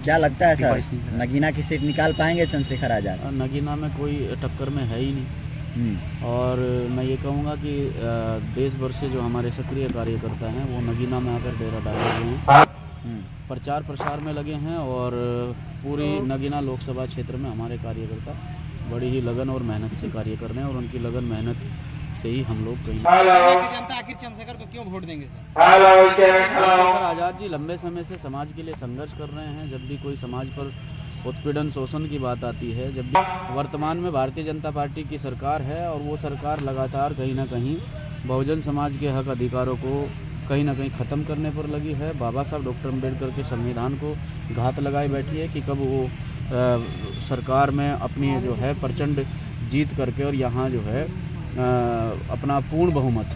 क्या लगता है सर, नगीना की सीट निकाल पाएंगे चंद्रशेखर आज़ाद? नगीना में कोई टक्कर में है ही नहीं। और मैं ये कहूँगा कि देश भर से जो हमारे सक्रिय कार्यकर्ता हैं वो नगीना में आकर डेरा डाले हुए हैं, प्रचार प्रसार में लगे हैं। और पूरी नगीना लोकसभा क्षेत्र में हमारे कार्यकर्ता बड़ी ही लगन और मेहनत से कार्य कर रहे हैं, और उनकी लगन मेहनत से ही हम लोग कहीं जनता आखिर चंद्रशेखर को क्यों वोट देंगे सर? चंद्रशेखर आज़ाद जी लंबे समय से समाज के लिए संघर्ष कर रहे हैं। जब भी कोई समाज पर उत्पीड़न शोषण की बात आती है, जब भी वर्तमान में भारतीय जनता पार्टी की सरकार है, और वो सरकार लगातार कहीं ना कहीं बहुजन समाज के हक अधिकारों को कहीं ना कहीं ख़त्म करने पर लगी है। बाबा साहब डॉक्टर अम्बेडकर के संविधान को घात लगाए बैठी है कि कब वो सरकार में अपनी जो है प्रचंड जीत करके और यहाँ जो है अपना पूर्ण बहुमत,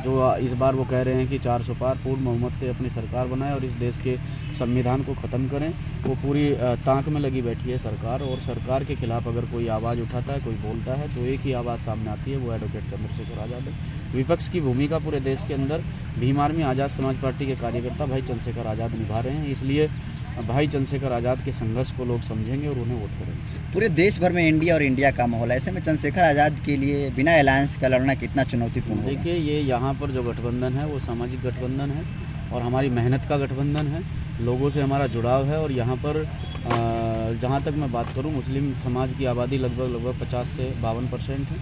जो इस बार वो कह रहे हैं कि 400 पार पूर्ण बहुमत से अपनी सरकार बनाएं और इस देश के संविधान को ख़त्म करें, वो पूरी ताक में लगी बैठी है सरकार। और सरकार के खिलाफ अगर कोई आवाज़ उठाता है, कोई बोलता है, तो एक ही आवाज़ सामने आती है, वो एडवोकेट चंद्रशेखर आज़ाद है। विपक्ष की भूमिका पूरे देश के अंदर भीम आर्मी आज़ाद समाज पार्टी के कार्यकर्ता भाई चंद्रशेखर आज़ाद निभा रहे हैं। इसलिए भाई चंद्रशेखर आज़ाद के संघर्ष को लोग समझेंगे और उन्हें वोट करेंगे। पूरे देश भर में इंडिया और इंडिया का माहौल है, ऐसे में चंद्रशेखर आज़ाद के लिए बिना अलायंस का लड़ना कितना चुनौतीपूर्ण होगा? देखिए, ये यहाँ पर जो गठबंधन है वो सामाजिक गठबंधन है और हमारी मेहनत का गठबंधन है, लोगों से हमारा जुड़ाव है। और यहाँ पर जहाँ तक मैं बात करूँ, मुस्लिम समाज की आबादी लगभग 50 से 52% है,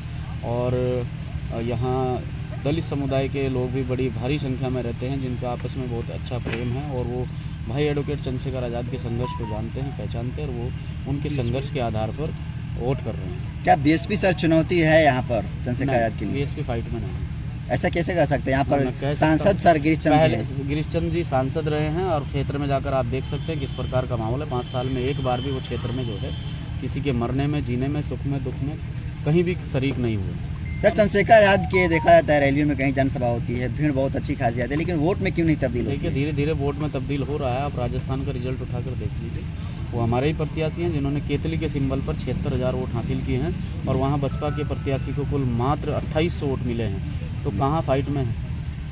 और यहाँ दलित समुदाय के लोग भी बड़ी भारी संख्या में रहते हैं, जिनका आपस में बहुत अच्छा प्रेम है, और वो भाई एडवोकेट चंद्रशेखर आज़ाद के संघर्ष को जानते हैं, पहचानते हैं, और वो उनके संघर्ष के आधार पर वोट कर रहे हैं। क्या बीएसपी सर चुनौती है यहाँ पर चंद्रशेखर आज़ाद के लिए? बीएसपी फाइट में नहीं। ऐसा कैसे कर सकते हैं? यहाँ पर सांसद सर गिरीशचंद्र जी सांसद रहे हैं, और क्षेत्र में जाकर आप देख सकते हैं किस प्रकार का माहौल है। 5 साल में एक बार भी वो क्षेत्र में जो है किसी के मरने में, जीने में, सुख में, दुख में कहीं भी शरीक नहीं हुए। सर, चंद्रशेखर आज़ाद के देखा जाता है रैलियों में कहीं जनसभा होती है, भीड़ बहुत अच्छी खासी आती है, लेकिन वोट में क्यों नहीं तब्दील होती है? देखिए, धीरे धीरे वोट में तब्दील हो रहा है। आप राजस्थान का रिजल्ट उठाकर देख लीजिए, वो हमारे ही प्रत्याशी हैं जिन्होंने केतली के सिंबल पर 76,000 वोट हासिल किए हैं, और वहाँ बसपा के प्रत्याशी को कुल मात्र 2800 वोट मिले हैं। तो कहाँ फाइट में है?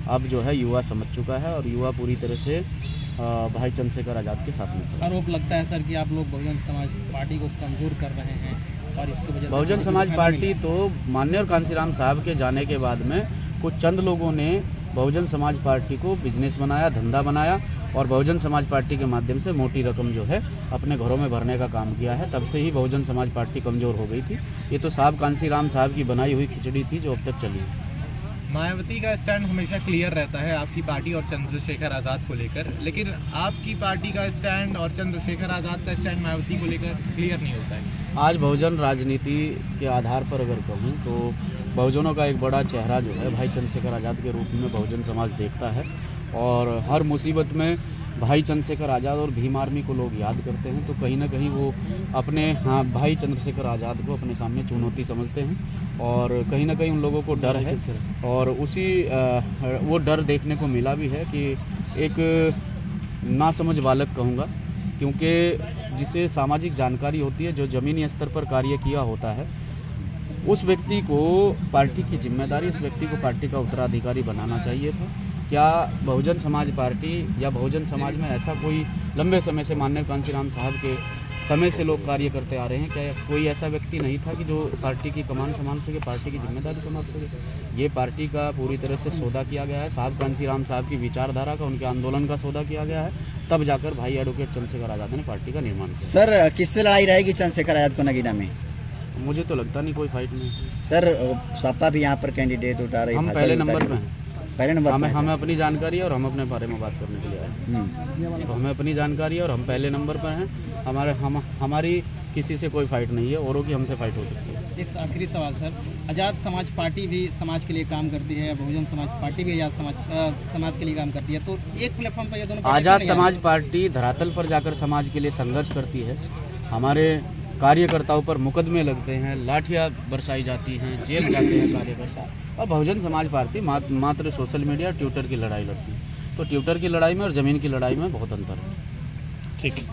अब जो है युवा समझ चुका है, और युवा पूरी तरह से भाई चंद्रशेखर आज़ाद के साथ में। आरोप लगता है सर कि आप लोग बहुजन समाज पार्टी को कमज़ोर कर रहे हैं, और इसकी वजह से बहुजन समाज पार्टी तो माननीय कांसीराम साहब के जाने के बाद में कुछ चंद लोगों ने बहुजन समाज पार्टी को बिजनेस बनाया, धंधा बनाया, और बहुजन समाज पार्टी के माध्यम से मोटी रकम जो है अपने घरों में भरने का काम किया है। तब से ही बहुजन समाज पार्टी कमज़ोर हो गई थी। ये तो साहब कांसीराम साहब की बनाई हुई खिचड़ी थी जो अब तक चली है। मायावती का स्टैंड हमेशा क्लियर रहता है आपकी पार्टी और चंद्रशेखर आज़ाद को लेकर, लेकिन आपकी पार्टी का स्टैंड और चंद्रशेखर आज़ाद का स्टैंड मायावती को लेकर क्लियर नहीं होता है। आज बहुजन राजनीति के आधार पर अगर कहूँ तो बहुजनों का एक बड़ा चेहरा जो है भाई चंद्रशेखर आज़ाद के रूप में बहुजन समाज देखता है, और हर मुसीबत में भाई चंद्रशेखर आज़ाद और भीम आर्मी को लोग याद करते हैं। तो कहीं ना कहीं वो अपने भाई चंद्रशेखर आज़ाद को अपने सामने चुनौती समझते हैं, और कहीं ना कहीं उन लोगों को डर है, और उसी वो डर देखने को मिला भी है कि एक नासमझ बालक कहूँगा, क्योंकि जिसे सामाजिक जानकारी होती है, जो ज़मीनी स्तर पर कार्य किया होता है, उस व्यक्ति को पार्टी की जिम्मेदारी, उस व्यक्ति को पार्टी का उत्तराधिकारी बनाना चाहिए था। क्या बहुजन समाज पार्टी या बहुजन समाज में ऐसा कोई लंबे समय से माननीय कांसीराम साहब के समय से लोग कार्य करते आ रहे हैं, क्या कोई ऐसा व्यक्ति नहीं था कि जो पार्टी की कमान संभाल सके, पार्टी की जिम्मेदारी संभाल सके? ये पार्टी का पूरी तरह से सौदा किया गया है। साहब कांसीराम साहब की विचारधारा का, उनके आंदोलन का सौदा किया गया है, तब जाकर भाई एडवोकेट चंद्रशेखर आज़ाद ने पार्टी का निर्माण किया। सर, किससे लड़ाई रहेगी चंद्रशेखर आज़ाद को नगीना में? मुझे तो लगता नहीं कोई फाइट नहीं। सर, सपा भी यहाँ पर कैंडिडेट उठा रही है, हम पहले नंबर पे हैं। पहले नंबर हमें अपनी जानकारी है, और हम अपने बारे में बात करने के लिए आए। तो हमें अपनी जानकारी है और हम पहले नंबर पर हैं। हमारी किसी से कोई फाइट नहीं है, औरों की हमसे फाइट हो सकती है। एक आखिरी सवाल सर, आज़ाद समाज पार्टी भी समाज के लिए काम करती है, बहुजन समाज पार्टी भी आज़ाद समाज के लिए काम करती है, तो एक प्लेटफॉर्म पर ये दोनों आज़ाद समाज पार्टी धरातल पर जाकर समाज के लिए संघर्ष करती है। हमारे कार्यकर्ताओं पर मुकदमे लगते हैं, लाठियाँ बरसाई जाती हैं, जेल जाते हैं कार्यकर्ता, और बहुजन समाज पार्टी मात्र सोशल मीडिया, ट्विटर की लड़ाई लड़ती है। तो ट्विटर की लड़ाई में और ज़मीन की लड़ाई में बहुत अंतर है। ठीक है।